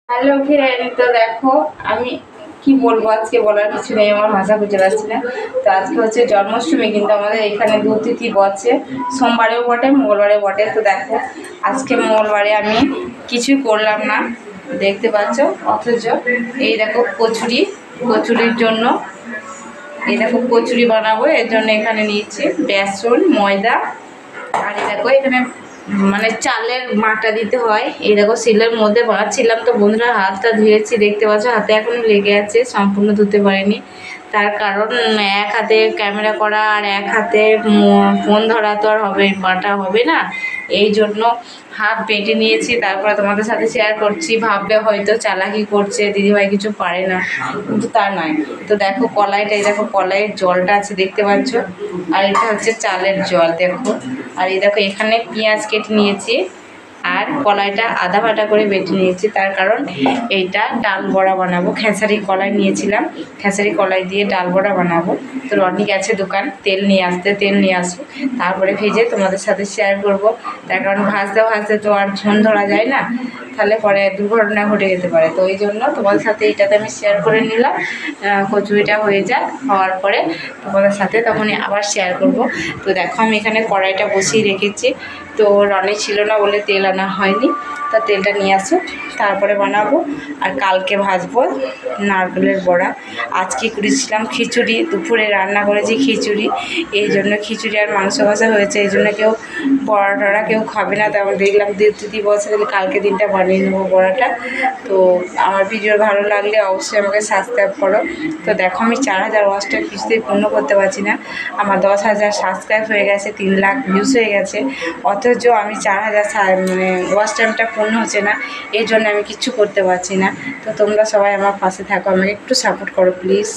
Hello friend, তো দেখো আমি কি বলবো, আজকে বলার কিছু নেই, আমার ভাষা খুঁজে পাচ্ছি না। তো আজকে হচ্ছে জন্মাষ্টমী, কিন্তু আমাদের এখানে দুতিথি বসে, সোমবারেও বটে মঙ্গলবারেও বটে। তো দেখো আজকে মঙ্গলবারে আমি কিছুই করলাম না, দেখতে পাচ্ছ। অথচ এই দেখো কচুরির জন্য, এই দেখো কচুরি বানাবো, এর জন্য এখানে নিয়েছি বেসন, ময়দা, আর এই দেখো এখানে মানে চালের মাটা দিতে হয়। এই দেখো শিলের মধ্যে বানাচ্ছিলাম, তো বন্ধুরা হাতটা ধুয়েছি, দেখতে পাচ্ছ হাতে এখনো লেগে আছে, সম্পূর্ণ ধুতে পারিনি। তার কারণ এক হাতে ক্যামেরা করা আর এক হাতে ফোন ধরা তো আর হবে, বাটা হবে না, এই জন্য হাত বেটে নিয়েছি। তারপরে তোমাদের সাথে শেয়ার করছি। ভাববে হয়তো চালাকি করছে, দিদিভাই কিছু পারে না, কিন্তু তা নয়। তো দেখো কলাইটা, এই দেখো কলাইয়ের জলটা আছে, দেখতে পাচ্ছ, আর এটা হচ্ছে চালের জল দেখো। আর এই দেখো এখানে পেঁয়াজ কেটে নিয়েছি, আর কলাইটা আধা বাটা করে বেটে নিয়েছি। তার কারণ এইটা ডাল বড়া বানাবো, খেসারি কলাই নিয়েছিলাম, খেসারি কলাই দিয়ে ডাল বড়া বানাবো। তো রনি গেছে দোকান তেল নিয়ে আসো, তারপরে ভেজে তোমাদের সাথে শেয়ার করব। তার কারণ ভাজতে তো আর ঝোল ধরা যায় না, তাহলে পরে দুর্ঘটনা ঘটে যেতে পারে। তো ওই জন্য তোমাদের সাথে এইটাতে আমি শেয়ার করে নিলাম। কচুরিটা হয়ে যাক, হওয়ার পরে তোমাদের সাথে তখনই আবার শেয়ার করব। তো দেখো আমি এখানে কড়াইটা বসিয়ে রেখেছি, তো রনি ছিল না বলে তেল আনা হয়নি, তা তেলটা নিয়ে আসো, তারপরে বানাবো। আর কালকে ভাজবো নারকেলের বড়া। আজকে করেছিলাম খিচুড়ি, দুপুরে রান্না করেছি খিচুড়ি, এই জন্য খিচুড়ি আর মাংস ভাজা হয়েছে, এই জন্য কেউ বড়া টড়া কেউ খাবে না। তারপর দেখলাম দিদি বলছে তাহলে কালকে দিনটা বানিয়ে নেবো বড়াটা। তো আমার ভিডিও ভালো লাগলে অবশ্যই আমাকে সাবস্ক্রাইব করো। তো দেখো আমি 4000 ওয়াচ টাইম কিছুতেই পূর্ণ করতে পারছি না, আমার 10,000 সাবস্ক্রাইব হয়ে গেছে, 3 লাখ ভিউজ হয়ে গেছে, অথচ আমি 4000 মানে ওয়াচ টাইমটা পূর্ণ হচ্ছে না, এই জন্য আমি কিচ্ছু করতে পারছি না। তো তোমরা সবাই আমার পাশে থাকো, আমাকে একটু সাপোর্ট করো প্লিজ।